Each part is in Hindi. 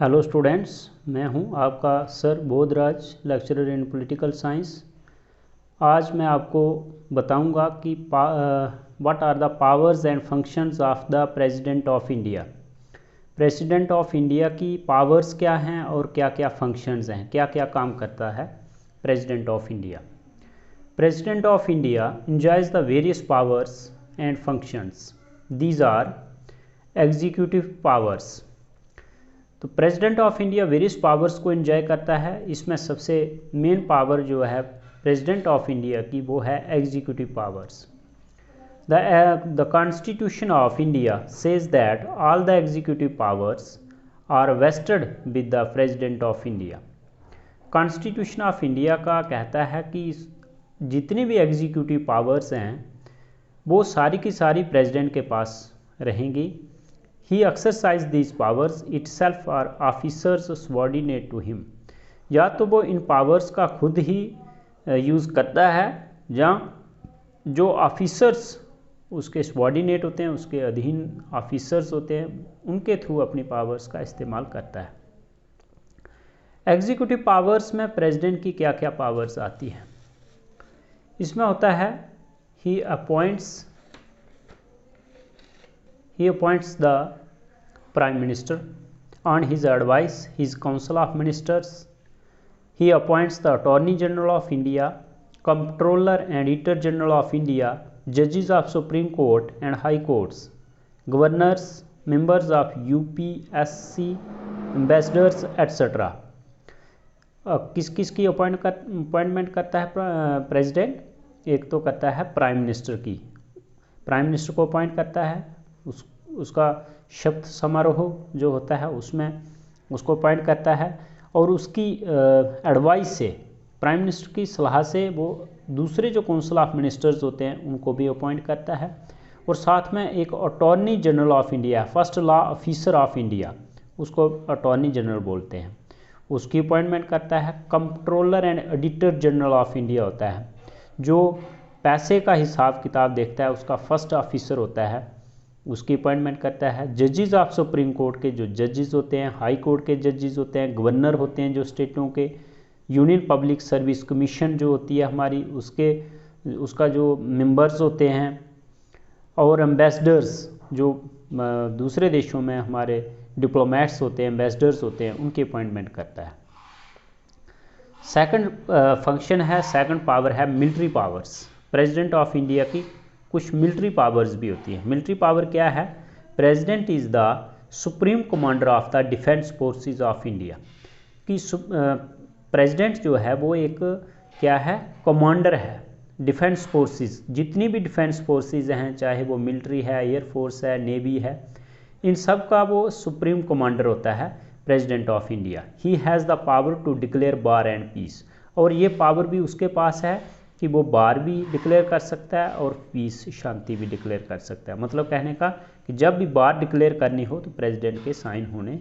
हेलो स्टूडेंट्स, मैं हूं आपका sir Bodhraj, lecturer in political science. आज मैं आपको बताऊंगा कि what are the powers and functions of the president of India. President of India की पावर्स क्या हैं और क्या क्या फंक्शंस हैं, क्या क्या काम करता है president of India. President of India enjoys the various powers and functions. These are executive powers. तो president of India various powers को एंजॉय करता है। इसमें सबसे मेन पावर जो है प्रेसिडेंट ऑफ इंडिया की वो है executive powers. The constitution of India says that all the executive powers are vested with the president of India. Constitution of India का कहता है कि जितनी भी एग्जीक्यूटिव पावर्स हैं वो सारी की सारी प्रेसिडेंट के पास रहेंगी। He exercise these powers itself or officers subordinate to him। या तो वो इन पावर्स का खुद ही यूज़ करता है या जो ऑफिसर्स उसके सबॉर्डिनेट होते हैं, उसके अधीन ऑफिसर्स होते हैं, उनके थ्रू अपनी पावर्स का इस्तेमाल करता है। एग्जीक्यूटिव पावर्स में प्रेसिडेंट की क्या क्या पावर्स आती हैं, इसमें होता है he appoints the Prime Minister on his advice, his Council of Ministers. He appoints the Attorney General of India, Comptroller and Auditor General of India, judges of Supreme Court and High Courts, governors, members of UPSC, ambassadors, etc. किस किस की अपॉइंटमेंट करता है प्रेसिडेंट? एक तो करता है प्राइम मिनिस्टर की, प्राइम मिनिस्टर को अपॉइंट करता है। उसका शपथ समारोह जो होता है उसमें उसको अपॉइंट करता है और उसकी एडवाइस से, प्राइम मिनिस्टर की सलाह से वो दूसरे जो काउंसिल ऑफ मिनिस्टर्स होते हैं उनको भी अपॉइंट करता है। और साथ में एक attorney general of India, first law officer of India, उसको अटॉर्नी जनरल बोलते हैं, उसकी अपॉइंटमेंट करता है। Controller and auditor general of India होता है, जो पैसे का हिसाब किताब देखता है, उसका फर्स्ट ऑफिसर होता है, उसकी अपॉइंटमेंट करता है। जजेस ऑफ सुप्रीम कोर्ट के जो जजेस होते हैं, हाई कोर्ट के जजेस होते हैं, गवर्नर होते हैं जो स्टेटों के, यूनियन पब्लिक सर्विस कमीशन जो होती है हमारी, उसका जो मेंबर्स होते हैं, और एम्बेसडर्स जो दूसरे देशों में हमारे डिप्लोमेट्स होते हैं, एम्बेसडर्स होते हैं, उनकी अपॉइंटमेंट करता है। सेकंड फंक्शन है, सेकंड पावर है military powers. President of India की कुछ मिलिट्री पावर्स भी होती है। मिलिट्री पावर क्या है? President is the supreme commander of the defence forces of India. कि प्रेसिडेंट जो है वो एक क्या है? कमांडर है डिफेंस फोर्सेस। जितनी भी डिफेंस फोर्सेस हैं, चाहे वो मिलिट्री है, एयरफोर्स है, नेवी है, इन सब का वो सुप्रीम कमांडर होता है president of India. He has the power to declare war and peace. और ये पावर भी उसके पास है कि वो वार भी डिक्लेयर कर सकता है और पीस, शांति भी डिक्लेयर कर सकता है। मतलब कहने का कि जब भी वार डिक्लेयर करनी हो तो प्रेसिडेंट के साइन होने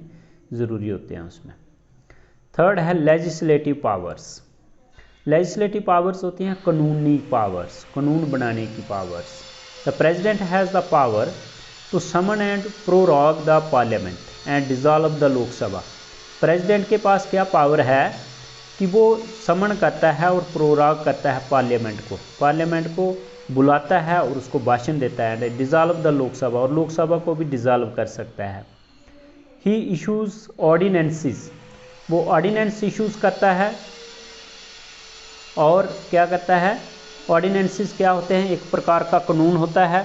ज़रूरी होते हैं उसमें। थर्ड है लेजिस्लेटिव पावर्स। लेजिस्लेटिव पावर्स होती हैं कानूनी पावर्स, कानून बनाने की powers. The president has the power to summon and prorogue the parliament and dissolve the Lok Sabha. President के पास क्या पावर है कि वो समन करता है और प्रोराग करता है पार्लियामेंट को बुलाता है और उसको भाषण देता है। डिसॉल्व द लोकसभा, और लोकसभा को भी डिसॉल्व कर सकता है। ही इशूज़ ऑर्डिनेंसेस, वो ऑर्डिनेंस इशूज़ करता है। और क्या करता है? ऑर्डिनेंसेस क्या होते हैं? एक प्रकार का कानून होता है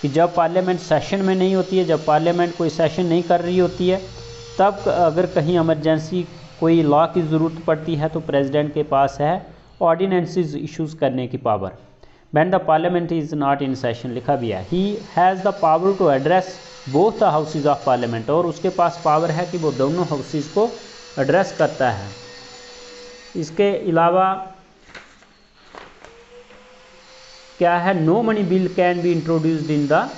कि जब पार्लियामेंट सेशन में नहीं होती है, जब पार्लियामेंट कोई सेशन नहीं कर रही होती है, तब अगर कहीं इमरजेंसी कोई लॉ की ज़रूरत पड़ती है तो प्रेसिडेंट के पास है ऑर्डिनेंसेस इश्यूज़ करने की power. When the parliament is not in session लिखा भी है। He has the power to address both the houses of parliament, और उसके पास पावर है कि वो दोनों हाउसेज को एड्रेस करता है। इसके अलावा क्या है? No money bill can be introduced in the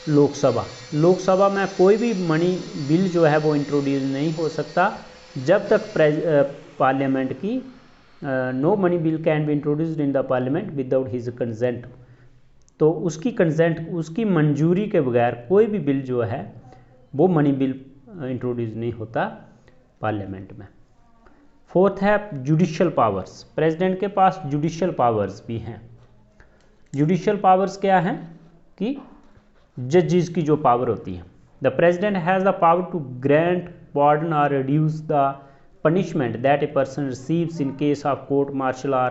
Lok Sabha. Lok Sabha में कोई भी मनी बिल जो है वो इंट्रोड्यूस नहीं हो सकता जब तक पार्लियामेंट की no money bill can be introduced in the parliament without his consent. तो उसकी कंसेंट, उसकी मंजूरी के बगैर कोई भी बिल जो है वो मनी बिल इंट्रोड्यूस नहीं होता पार्लियामेंट में। फोर्थ है जुडिशियल पावर्स, प्रेसिडेंट के पास जुडिशियल पावर्स भी हैं। जुडिशियल पावर्स क्या हैं कि जजेस की जो पावर होती है। The president has the power to grant pardon or reduce the punishment that a person receives in case of court martial or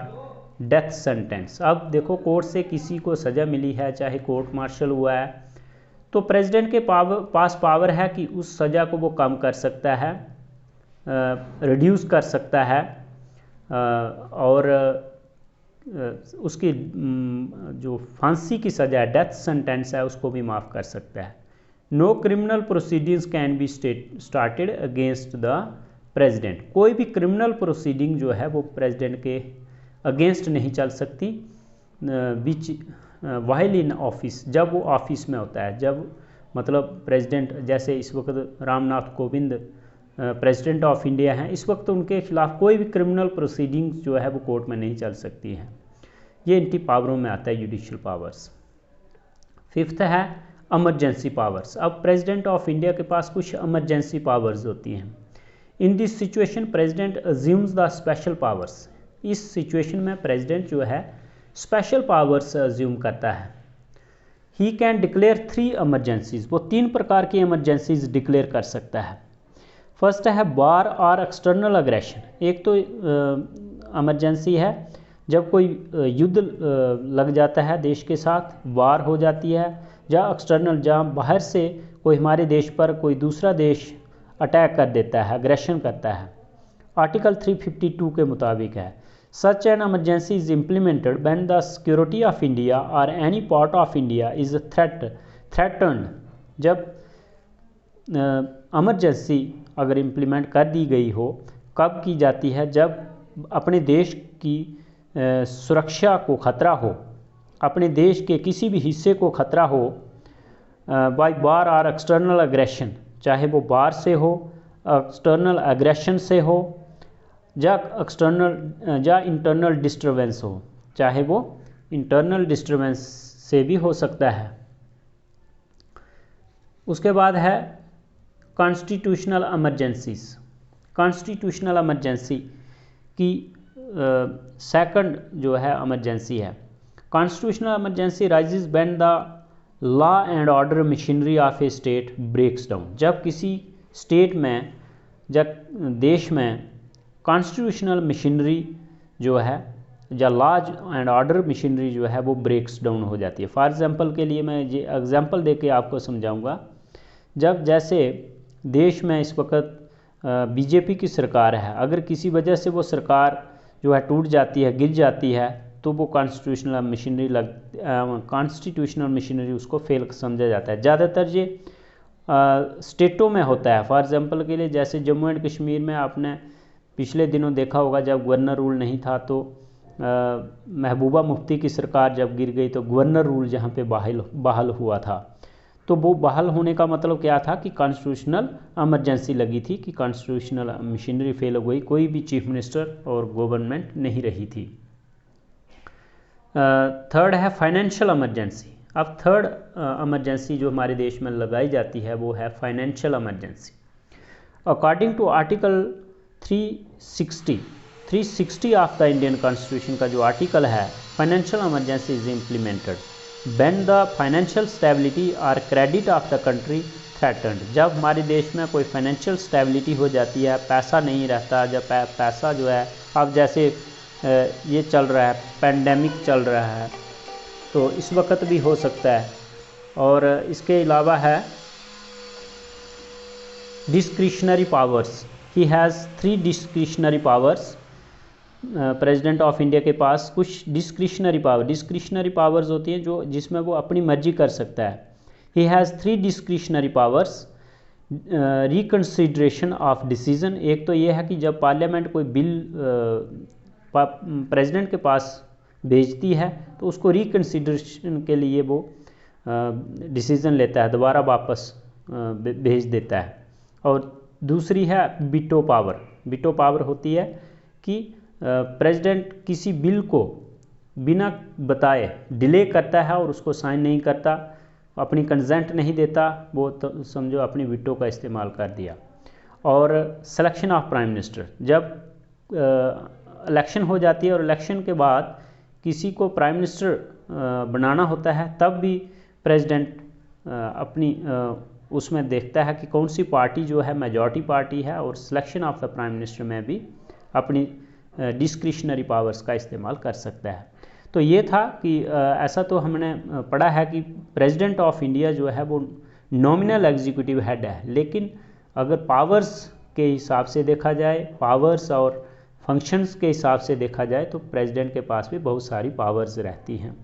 death sentence। अब देखो कोर्ट से किसी को सज़ा मिली है, चाहे कोर्ट मार्शल हुआ है, तो प्रेसिडेंट के पास पावर है कि उस सज़ा को वो कम कर सकता है, रिड्यूस कर सकता है, और उसकी जो फांसी की सज़ा है, डेथ सेंटेंस है, उसको भी माफ़ कर सकता है। No criminal proceedings can be started against the president, कोई भी क्रिमिनल प्रोसीडिंग जो है वो प्रेसिडेंट के अगेंस्ट नहीं चल सकती, विच वाइल इन ऑफिस, जब वो ऑफिस में होता है। जब मतलब प्रेसिडेंट, जैसे इस वक्त Ramnath Kovind president of India हैं, इस वक्त उनके खिलाफ कोई भी क्रिमिनल प्रोसीडिंग्स जो है वो कोर्ट में नहीं चल सकती हैं। ये इनकी पावरों में आता है जुडिशियल पावर्स। फिफ्थ है इमरजेंसी पावर्स। अब प्रेसिडेंट ऑफ इंडिया के पास कुछ इमरजेंसी पावर्स होती हैं। In this situation president assumes the special powers, इस सिचुएशन में प्रेसिडेंट जो है स्पेशल पावर्स अज्यूम करता है। ही कैन डिक्लेयर 3 इमरजेंसीज, वो 3 प्रकार की इमरजेंसीज डिक्लेयर कर सकता है। फर्स्ट है वार और एक्सटर्नल अग्रेशन, एक तो इमरजेंसी है जब कोई युद्ध लग जाता है देश के साथ, वार हो जाती है, या एक्सटर्नल जहाँ बाहर से कोई हमारे देश पर कोई दूसरा देश अटैक कर देता है, अग्रेशन करता है। आर्टिकल 352 के मुताबिक है, such an emergency is implemented when the security of India और any part of India is threatened. जब इमरजेंसी अगर इम्प्लीमेंट कर दी गई हो, कब की जाती है? जब अपने देश की सुरक्षा को खतरा हो, अपने देश के किसी भी हिस्से को खतरा हो, बाय वार और एक्सटर्नल अग्रेशन, चाहे वो वार से हो, एक्सटर्नल अग्रेशन से हो, या एक्सटर्नल या इंटरनल डिस्टर्बेंस हो, चाहे वो इंटरनल डिस्टर्बेंस से भी हो सकता है। उसके बाद है कॉन्स्टिट्यूशनल इमरजेंसीज। कॉन्स्टिट्यूशनल इमरजेंसी की सेकंड जो है इमरजेंसी है। Constitutional emergency rises when the law and order machinery of a state breaks down, जब किसी स्टेट में, जब देश में कॉन्स्टिट्यूशनल मशीनरी जो है या लॉ एंड ऑर्डर मशीनरी जो है वो ब्रेक्स डाउन हो जाती है। फॉर एग्जांपल के लिए मैं ये एग्जांपल दे के आपको समझाऊंगा। जब जैसे देश में इस वक्त बीजेपी की सरकार है, अगर किसी वजह से वो सरकार जो है टूट जाती है, गिर जाती है, तो वो कॉन्स्टिट्यूशनल मशीनरी उसको फेल समझा जाता है। ज़्यादातर ये स्टेटों में होता है। फॉर एग्जांपल के लिए जैसे जम्मू एंड कश्मीर में आपने पिछले दिनों देखा होगा, जब गवर्नर रूल नहीं था तो महबूबा मुफ्ती की सरकार जब गिर गई तो गवर्नर रूल जहाँ पे बहाल हुआ था। तो वो बहाल होने का मतलब क्या था कि कॉन्स्टिट्यूशनल इमरजेंसी लगी थी, कि कॉन्स्टिट्यूशनल मशीनरी फेल हो गई, कोई भी चीफ मिनिस्टर और गवर्नमेंट नहीं रही थी। थर्ड है फाइनेंशियल इमरजेंसी। अब थर्ड इमरजेंसी जो हमारे देश में लगाई जाती है वो है financial emergency. According to article 360 of the Indian constitution का जो आर्टिकल है, financial emergency is implemented when the financial stability और credit of the country threatened. जब हमारे देश में कोई फाइनेंशियल स्टेबिलिटी हो जाती है, पैसा नहीं रहता, जब पैसा जो है, अब जैसे ये चल रहा है, पेंडेमिक चल रहा है, तो इस वक्त भी हो सकता है। और इसके अलावा है discretionary powers. He has 3 discretionary powers. President of India के पास कुछ डिस्क्रिशनरी पावर्स होती हैं जो जिसमें वो अपनी मर्जी कर सकता है। He has 3 discretionary powers. Reconsideration of decision, एक तो ये है कि जब पार्लियामेंट कोई बिल प्रेसिडेंट के पास भेजती है तो उसको रिकन्सिडरेशन के लिए वो डिसीज़न लेता है, दोबारा वापस भेज देता है। और दूसरी है वीटो पावर। वीटो पावर होती है कि प्रेसिडेंट किसी बिल को बिना बताए डिले करता है और उसको साइन नहीं करता, अपनी कंसेंट नहीं देता, वो तो समझो अपनी वीटो का इस्तेमाल कर दिया। और सिलेक्शन ऑफ प्राइम मिनिस्टर, जब इलेक्शन हो जाती है और इलेक्शन के बाद किसी को प्राइम मिनिस्टर बनाना होता है, तब भी प्रेसिडेंट अपनी उसमें देखता है कि कौन सी पार्टी जो है मेजॉरिटी पार्टी है, और selection of the prime minister में भी अपनी डिस्क्रिशनरी पावर्स का इस्तेमाल कर सकता है। तो ये था कि ऐसा तो हमने पढ़ा है कि प्रेसिडेंट ऑफ इंडिया जो है वो नॉमिनल एग्जीक्यूटिव हेड है, लेकिन अगर पावर्स के हिसाब से देखा जाए, पावर्स और फंक्शंस के हिसाब से देखा जाए, तो प्रेसिडेंट के पास भी बहुत सारी पावर्स रहती हैं।